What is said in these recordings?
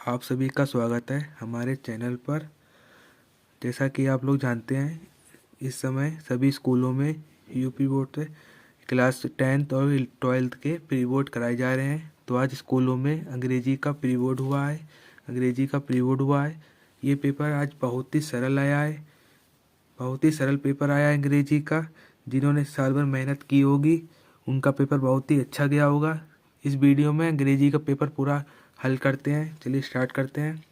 आप सभी का स्वागत है हमारे चैनल पर। जैसा कि आप लोग जानते हैं, इस समय सभी स्कूलों में यूपी बोर्ड से क्लास 10th और 12th के प्री बोर्ड कराए जा रहे हैं। तो आज स्कूलों में अंग्रेजी का प्री बोर्ड हुआ है। ये पेपर आज बहुत ही सरल आया है। बहुत ही सरल पेपर आया है अंग्रेजी का। जिन्होंने साल भर मेहनत की होगी उनका पेपर बहुत ही अच्छा गया होगा। इस वीडियो में अंग्रेजी का पेपर पूरा हल करते हैं। चलिए स्टार्ट करते हैं।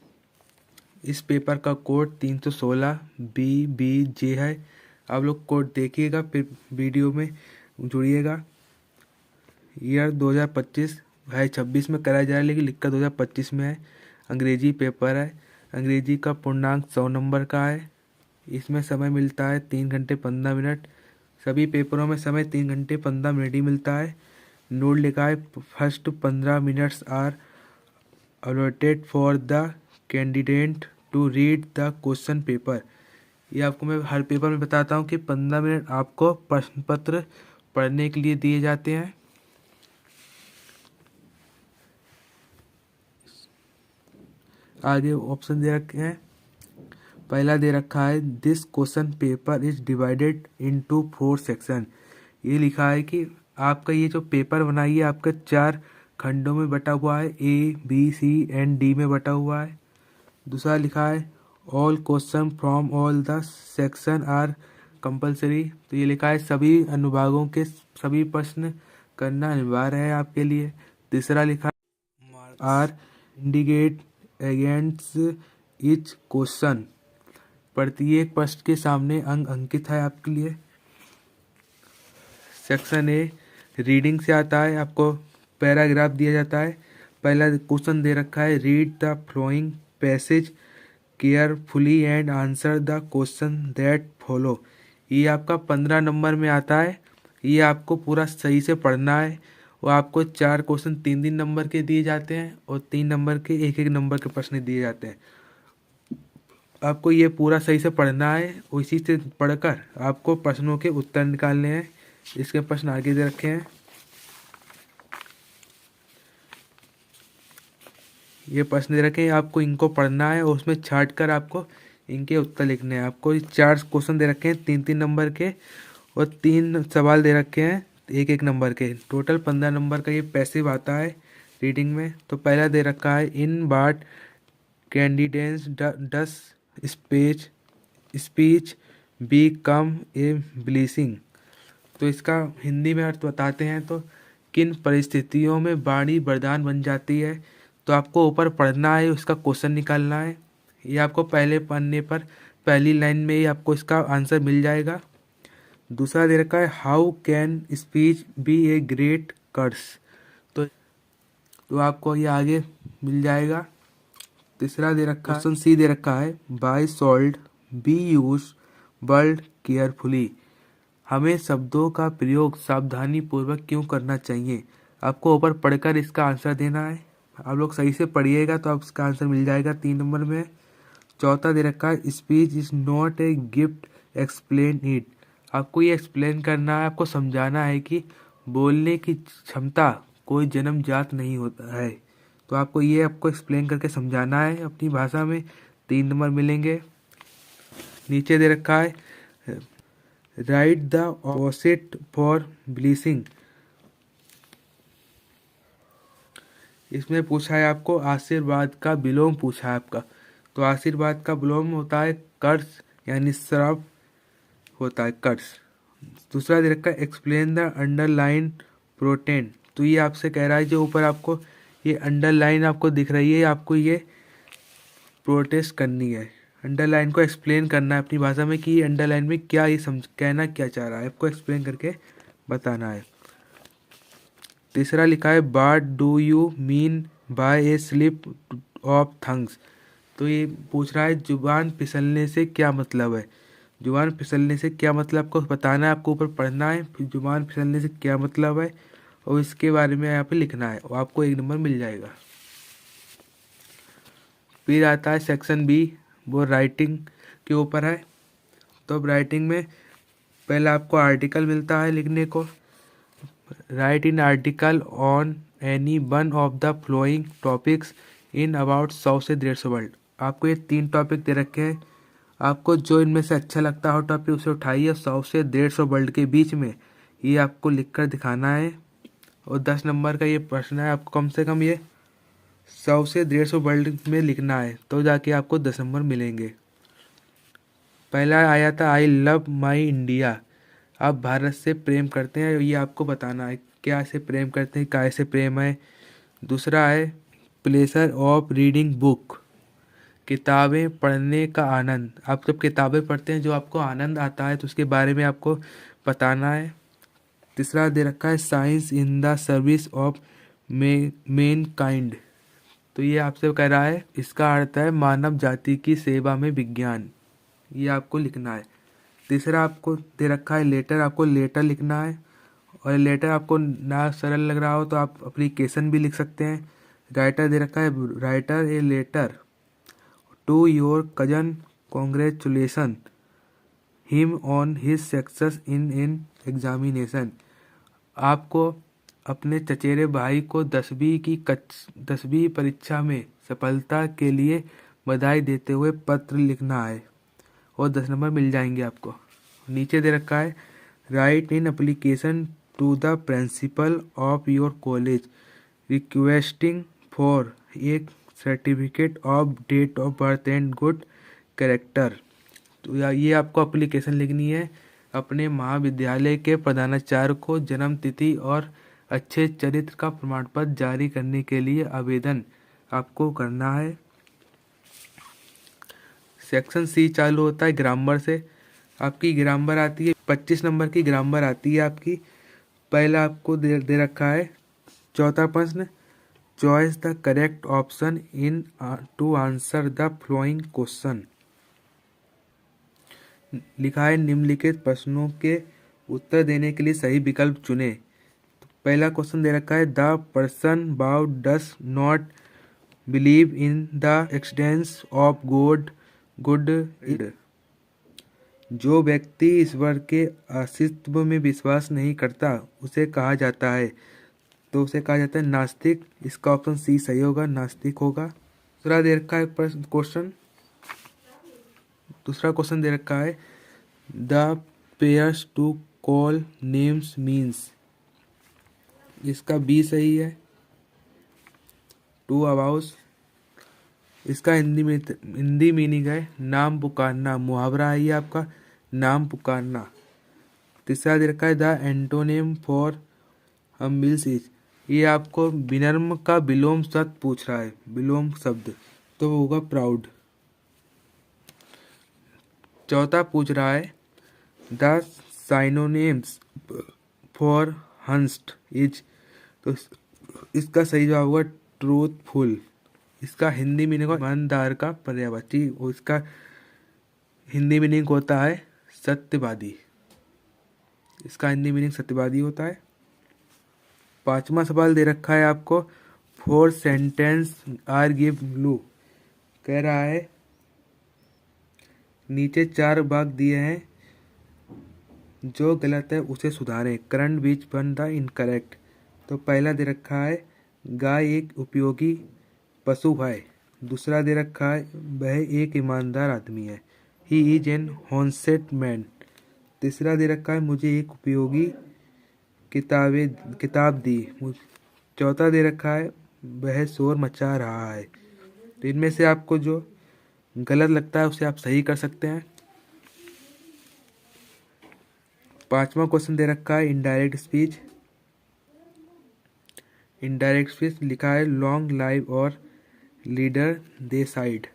इस पेपर का कोड 316 BBJ है। आप लोग कोड देखिएगा, फिर वीडियो में जुड़िएगा। ईयर 2025 है, 26 में कराया जा रहा है लेकिन लिखा 2025 में है। अंग्रेजी पेपर है। अंग्रेजी का पूर्णांक 100 नंबर का है। इसमें समय मिलता है 3 घंटे 15 मिनट। सभी पेपरों में समय 3 घंटे 15 मिनट ही मिलता है। नोट लिखा है, first 15 minutes are allotted for the candidate to read the question paper। ये आपको मैं हर पेपर में बताता हूँ कि 15 मिनट आपको प्रश्न पत्र पढ़ने के लिए दिए जाते हैं। आगे ऑप्शन दे रखे हैं। पहला दे रखा है, this question paper is divided into 4 section. ये लिखा है कि आपका ये जो पेपर बनाइए आपका 4 खंडों में बटा हुआ है, A B C and D में बटा हुआ है। दूसरा लिखा है, all question from all the section are compulsory. तो ये लिखा है सभी अनुभागों के सभी प्रश्न करना अनिवार्य है आपके लिए। तीसरा लिखा है, are indicate against each question. प्रत्येक प्रश्न के सामने अंक अंकित है आपके लिए। सेक्शन ए रीडिंग से आता है। आपको पैराग्राफ दिया जाता है। पहला क्वेश्चन दे रखा है, read the flowing passage carefully and answer the question that follow. ये आपका 15 नंबर में आता है। ये आपको पूरा सही से पढ़ना है। और आपको 4 क्वेश्चन 3-3 नंबर के दिए जाते हैं और 3 नंबर के 1-1 नंबर के प्रश्न दिए जाते हैं। आपको ये पूरा सही से पढ़ना है और इसी से पढ़कर आपको प्रश्नों के उत्तर निकालने हैं। इसके प्रश्न आगे दे रखे हैं। ये प्रश्न दे रखे हैं, आपको इनको पढ़ना है और उसमें छाट कर आपको इनके उत्तर लिखने हैं। आपको 4 क्वेश्चन दे रखे हैं 3-3 नंबर के और 3 सवाल दे रखे हैं 1-1 नंबर के। टोटल 15 नंबर का ये पैसिव आता है रीडिंग में। तो पहला दे रखा है, इन बाट कैंडिडेट्स डस स्पीच बी कम ए ब्लीसिंग। तो इसका हिंदी में अर्थ बताते हैं तो किन परिस्थितियों में वाणी वरदान बन जाती है। तो आपको ऊपर पढ़ना है, उसका क्वेश्चन निकालना है। ये आपको पहले पन्ने पर पहली लाइन में ही आपको इसका आंसर मिल जाएगा। दूसरा दे रखा है, how can speech be a great curse. तो आपको ये आगे मिल जाएगा। तीसरा दे रखा क्वेश्चन सी दे रखा है, by should be use word carefully. हमें शब्दों का प्रयोग सावधानी पूर्वक क्यों करना चाहिए। आपको ऊपर पढ़कर इसका आंसर देना है। आप लोग सही से पढ़िएगा तो आप इसका आंसर मिल जाएगा 3 नंबर में। चौथा दे रखा है, speech is not a gift explain it. आपको ये एक्सप्लेन करना है, आपको समझाना है कि बोलने की क्षमता कोई जन्मजात नहीं होता है। तो आपको एक्सप्लेन करके समझाना है अपनी भाषा में। 3 नंबर मिलेंगे। नीचे दे रखा है, राइट द ऑपोजिट फॉर ब्लीसिंग। इसमें पूछा है आपको आशीर्वाद का विलोम पूछा है आपका। तो आशीर्वाद का विलोम होता है कर्स, यानी श्राप होता है कर्स। दूसरा दे रखा है, एक्सप्लेन द अंडरलाइन प्रोटेंट। तो ये आपसे कह रहा है, जो ऊपर आपको ये अंडरलाइन आपको दिख रही है, आपको ये प्रोटेस्ट करनी है। अंडरलाइन को एक्सप्लेन करना है अपनी भाषा में कि अंडरलाइन में क्या ये कहना क्या चाह रहा है, आपको एक्सप्लेन करके बताना है। तीसरा लिखा है, what do you mean by a slip of tongues. तो ये पूछ रहा है जुबान फिसलने से क्या मतलब है। जुबान फिसलने से क्या मतलब आपको बताना है, आपको ऊपर पढ़ना है, फिर जुबान फिसलने से क्या मतलब है और इसके बारे में यहाँ पे लिखना है और आपको 1 नंबर मिल जाएगा। फिर आता है सेक्शन बी, वो राइटिंग के ऊपर है। तो अब राइटिंग में पहला आपको आर्टिकल मिलता है लिखने को। Right in article on any one of the flowing topics in about 100 से 150 वर्ड। आपको ये 3 टॉपिक दे रखे हैं, आपको जो इनमें से अच्छा लगता हो टॉपिक उसे उठाइए। 100 से 150 वर्ड के बीच में ये आपको लिख कर दिखाना है। और 10 नंबर का ये प्रश्न है, आपको कम से कम ये 100 से 150 वर्ड में लिखना है, तो जाके आपको 10 नंबर मिलेंगे। पहला आया था आई लव माई इंडिया, आप भारत से प्रेम करते हैं, ये आपको बताना है क्या से प्रेम करते हैं, काय से प्रेम है। दूसरा है प्लेजर ऑफ रीडिंग बुक, किताबें पढ़ने का आनंद, आप जब किताबें पढ़ते हैं जो आपको आनंद आता है तो उसके बारे में आपको बताना है। तीसरा दे रखा है science in the service of main kind, तो ये आपसे कह रहा है, इसका अर्थ है मानव जाति की सेवा में विज्ञान, ये आपको लिखना है। तीसरा आपको दे रखा है लेटर, आपको लेटर लिखना है। और लेटर आपको ना सरल लग रहा हो तो आप एप्लीकेशन भी लिख सकते हैं। राइटर दे रखा है, writer a letter to your cousin congratulation him on his success in an examination, आपको अपने चचेरे भाई को 10वीं परीक्षा में सफलता के लिए बधाई देते हुए पत्र लिखना है, और 10 नंबर मिल जाएंगे आपको। नीचे दे रखा है write in application to the principal of your college requesting for एक certificate of date of birth and good character, तो ये आपको एप्लीकेशन लिखनी है अपने महाविद्यालय के प्रधानाचार्य को जन्म तिथि और अच्छे चरित्र का प्रमाण पत्र जारी करने के लिए आवेदन आपको करना है। सेक्शन सी चालू होता है ग्रामर से, आपकी ग्रामर आती है 25 नंबर की ग्रामर आती है आपकी। पहला आपको दे रखा है चौथा प्रश्न, choice the correct option in to answer the following question, लिखा है निम्नलिखित प्रश्नों के उत्तर देने के लिए सही विकल्प चुने। तो पहला क्वेश्चन दे रखा है the person who does not believe in the existence of god good id, जो व्यक्ति ईश्वर के अस्तित्व में विश्वास नहीं करता उसे कहा जाता है, तो उसे कहा जाता है नास्तिक, इसका ऑप्शन सी सही होगा, नास्तिक होगा। दूसरा दे रखा है क्वेश्चन, दूसरा क्वेश्चन दे रखा है the pairs to call names means, इसका बी सही है, टू अबाउस, इसका हिंदी मीनिंग है नाम पुकारना, मुहावरा है ये आपका नाम पुकारना। तीसरा दे रखा है द एंटोनिम फॉर हम्बिल्स इज, ये आपको विनम्र का विलोम शब्द पूछ रहा है, विलोम शब्द तो वो होगा प्राउड। चौथा पूछ रहा है द साइनोनिम्स फॉर हंस्ट इज, तो इसका सही जवाब होगा ट्रूथफुल, इसका हिंदी मीनिंग होगा ईमानदार का पर्यायवाची, और इसका हिंदी मीनिंग होता है सत्यवादी, इसका हिंदी मीनिंग सत्यवादी होता है। पांचवा सवाल दे रखा है आपको 4 सेंटेंस आर गिव ब्लू, कह रहा है नीचे 4 भाग दिए हैं, जो गलत है उसे सुधारें, current beach one the incorrect. तो पहला दे रखा है गाय एक उपयोगी पशु है, दूसरा दे रखा है वह एक ईमानदार आदमी है, he is an honest man. तीसरा दे रखा है मुझे एक उपयोगी किताब दी। चौथा दे रखा है वह शोर मचा रहा है। तो इनमें से आपको जो गलत लगता है उसे आप सही कर सकते हैं। पांचवा क्वेश्चन दे रखा है इनडायरेक्ट स्पीच। इनडायरेक्ट स्पीच लिखा है लॉन्ग लाइव और लीडर दे साइड,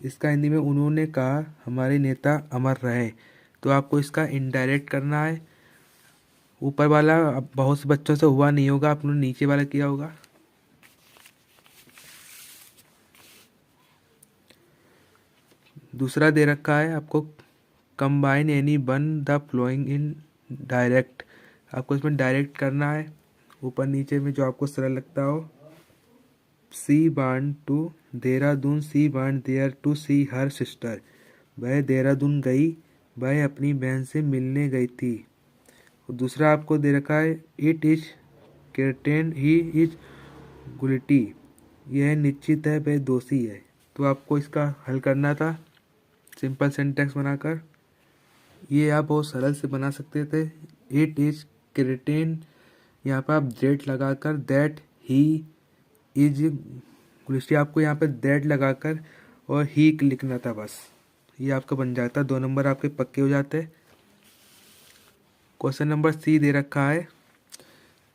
इसका हिंदी में उन्होंने कहा हमारे नेता अमर रहे। तो आपको इसका इनडायरेक्ट करना है। ऊपर वाला अब बहुत से बच्चों से हुआ नहीं होगा, आपने नीचे वाला किया होगा। दूसरा दे रखा है आपको combine any one the following in direct, आपको इसमें डायरेक्ट करना है ऊपर नीचे में जो आपको सरल लगता हो। She want to Dehradun, she want there to see her sister, वह देहरादून गई, वह अपनी बहन से मिलने गई थी। दूसरा आपको दे रखा है it is certain, he is guilty, यह निश्चित है वह दोषी है। तो आपको इसका हल करना था सिंपल सेंटेंस बनाकर। ये आप बहुत सरल से बना सकते थे। इट इज क्रिटेन, यहाँ पर आप दैट लगाकर दैट ही इज, दूसरी आपको यहाँ पे दैट लगाकर और ही लिखना था बस। ये आपका बन जाता, 2 नंबर आपके पक्के हो जाते। क्वेश्चन नंबर सी दे रखा है,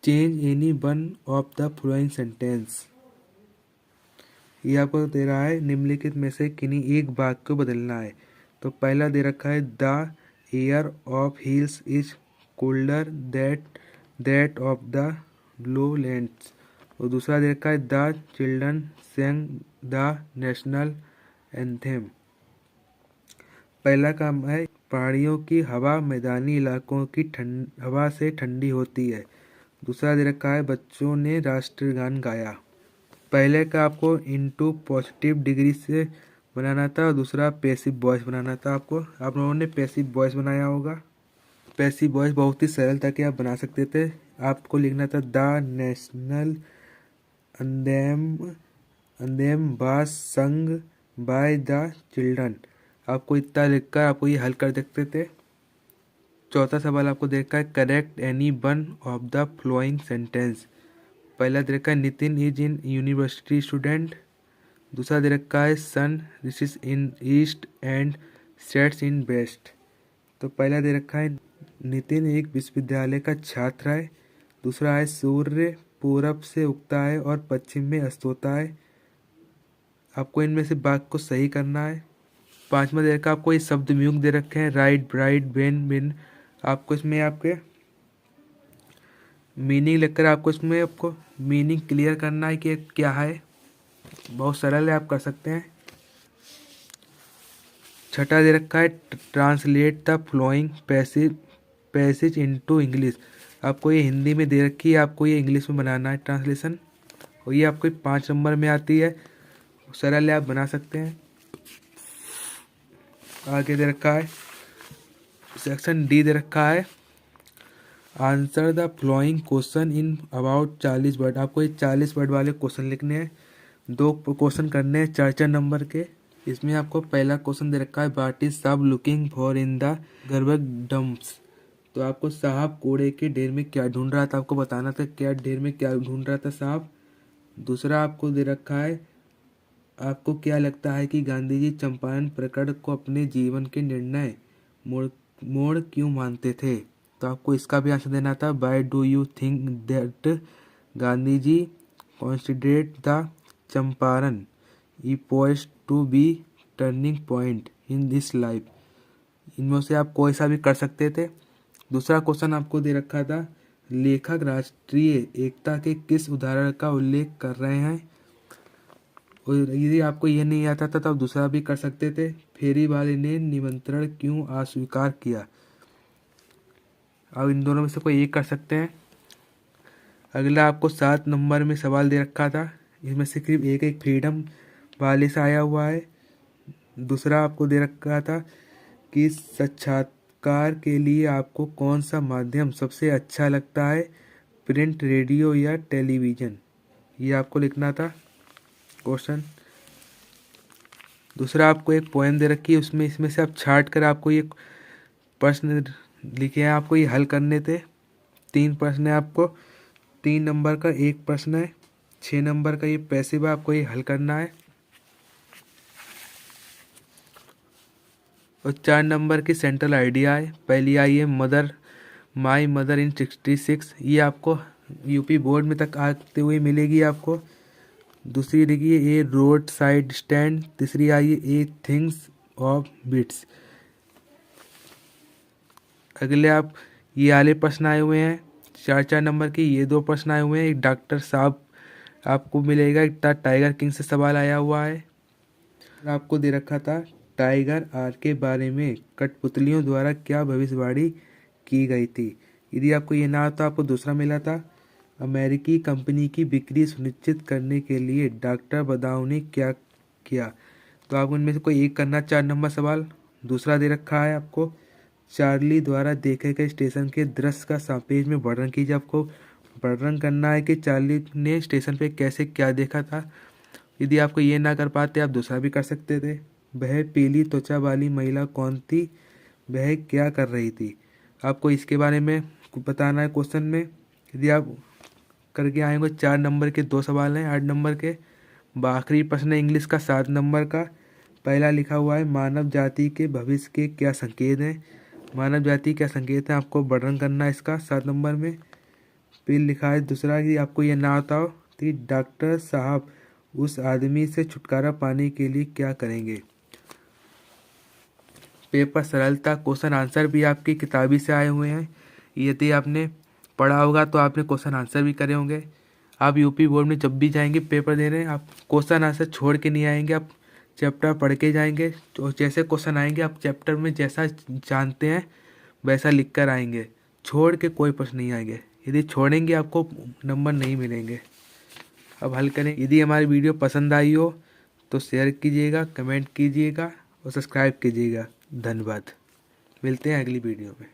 change any one of the following sentence. ये आपको दे रहा है निम्नलिखित में से किन्हीं एक वाक्य को बदलना है। तो पहला दे रखा है the air of hills is colder that of the lowlands, और दूसरा दे रखा है the children sang the national anthem. पहला काम है पहाड़ियों की हवा मैदानी इलाकों की हवा से ठंडी होती है। दूसरा दे रखा है बच्चों ने राष्ट्रगान गाया। पहले का आपको इनटू पॉजिटिव डिग्री से बनाना था और दूसरा पैसिव वॉइस बनाना था। आपको आप लोगों ने पैसिव वॉइस बनाया होगा। पैसिव वॉइस बहुत ही सरल था कि आप बना सकते थे। आपको लिखना था the national anthem was sung by the children. आपको इतना लिखकर आपको ये हल कर सकते थे। चौथा सवाल आपको देखा है correct any one of the following sentence. पहला दे रखा है Nitin is in university student. दूसरा दे रखा है sun rises in east and sets in west. तो पहला दे रखा है नितिन एक विश्वविद्यालय का छात्र है। दूसरा है सूर्य पूरब से उगता है और पश्चिम में अस्त होता है। आपको इनमें से वाक्य को सही करना है। पांचवा दे रखा आपको ये शब्द म्यूक दे रखे हैं राइट ब्राइट बेन बिन। आपको इसमें आपके मीनिंग लिखकर आपको इसमें आपको मीनिंग क्लियर करना है कि क्या है। बहुत सरल है, आप कर सकते हैं। छठा दे रखा है translate the flowing passage into English. आपको ये हिंदी में दे रखी है, आपको ये इंग्लिश में बनाना है ट्रांसलेशन, और ये आपको 5 नंबर में आती है। सरल है, आप बना सकते हैं। आगे दे रखा है सेक्शन डी दे रखा है answer the following question in about 40 word. आपको ये 40 वर्ड वाले क्वेश्चन लिखने हैं। 2 क्वेश्चन करने हैं 4-4 नंबर के। इसमें आपको पहला क्वेश्चन दे रखा है व्हाट इज साहब looking for in the garbage dumps. तो आपको साहब कूड़े के ढेर में क्या ढूंढ रहा था, आपको बताना था क्या ढेर में क्या ढूंढ रहा था साहब। दूसरा आपको दे रखा है आपको क्या लगता है कि गांधी जी चंपारण प्रकरण को अपने जीवन के निर्णय मोड़ क्यों मानते थे। तो आपको इसका भी आंसर देना था why do you think that Gandhi ji considered the Champaran episode to be turning point in this life. इनमें से आप कोई सा भी कर सकते थे। दूसरा क्वेश्चन आपको दे रखा था लेखक राष्ट्रीय एकता के किस उदाहरण का उल्लेख कर रहे हैं। और यदि आपको यह नहीं आता था तो आप दूसरा भी कर सकते थे फेरी वाले ने निमंत्रण क्यों अस्वीकार किया। अब इन दोनों में से कोई एक कर सकते हैं। अगला आपको 7 नंबर में सवाल दे रखा था, इसमें से सिर्फ एक फ्रीडम वाले से आया हुआ है। दूसरा आपको दे रखा था कि साक्षात्कार के लिए आपको कौन सा माध्यम सबसे अच्छा लगता है, प्रिंट, रेडियो या टेलीविज़न। ये आपको लिखना था क्वेश्चन। दूसरा आपको एक पोएम दे रखी है, उसमें इसमें से आप छाट कर आपको ये प्रश्न लिखे हैं, आपको ये हल करने थे। 3 प्रश्न है, आपको 3 नंबर का एक प्रश्न है, 6 नंबर का ये पैसिव है, आपको ये हल करना है। और 4 नंबर की सेंट्रल आइडिया है। पहली आई है मदर माई मदर इन 66। ये आपको यूपी बोर्ड में तक आते हुए मिलेगी आपको। दूसरी देखिए ए रोड साइड स्टैंड। तीसरी आई है ए थिंग्स ऑफ बिट्स। अगले आप ये वाले प्रश्न आए हुए हैं 4-4 नंबर की, ये 2 प्रश्न आए हुए हैं। एक डॉक्टर साहब आपको मिलेगा, एक टाइगर किंग से सवाल आया हुआ है। आपको दे रखा था टाइगर आर के बारे में कठपुतलियों द्वारा क्या भविष्यवाणी की गई थी। यदि आपको ये ना आता आपको दूसरा मिला था अमेरिकी कंपनी की बिक्री सुनिश्चित करने के लिए डॉक्टर बदाऊ ने क्या किया। तो आप उनमें से कोई एक करना 4 नंबर सवाल। दूसरा दे रखा है आपको चार्ली द्वारा देखे गए स्टेशन के दृश्य का सापेक्ष में वर्णन कीजिए। आपको वर्णन करना है कि चार्ली ने स्टेशन पे कैसे क्या देखा था। यदि आपको ये ना कर पाते आप दूसरा भी कर सकते थे। वह पीली त्वचा वाली महिला कौन थी, वह क्या कर रही थी। आपको इसके बारे में बताना है क्वेश्चन में। यदि आप करके आएंगे 4 नंबर के 2 सवाल हैं 8 नंबर के। आखिरी प्रश्न है इंग्लिश का 7 नंबर का। पहला लिखा हुआ है मानव जाति के भविष्य के क्या संकेत हैं। मानव जाति क्या संकेत हैं आपको वर्णन करना है इसका 7 नंबर में। फिर लिखा है दूसरा कि आपको ये ना आता हो कि डॉक्टर साहब उस आदमी से छुटकारा पाने के लिए क्या करेंगे। पेपर सरलता क्वेश्चन आंसर भी आपकी किताबी से आए हुए हैं। यदि आपने पढ़ा होगा तो आपने क्वेश्चन आंसर भी करे होंगे। आप यूपी बोर्ड में जब भी जाएंगे पेपर देने आप क्वेश्चन आंसर छोड़ के नहीं आएंगे, आप चैप्टर पढ़ के जाएंगे। तो जैसे क्वेश्चन आएंगे आप चैप्टर में जैसा जानते हैं वैसा लिख कर आएंगे, छोड़ के कोई प्रश्न नहीं आएंगे। यदि छोड़ेंगे आपको नंबर नहीं मिलेंगे। अब हल करें। यदि हमारी वीडियो पसंद आई हो तो शेयर कीजिएगा, कमेंट कीजिएगा और सब्सक्राइब कीजिएगा। धन्यवाद। मिलते हैं अगली वीडियो में।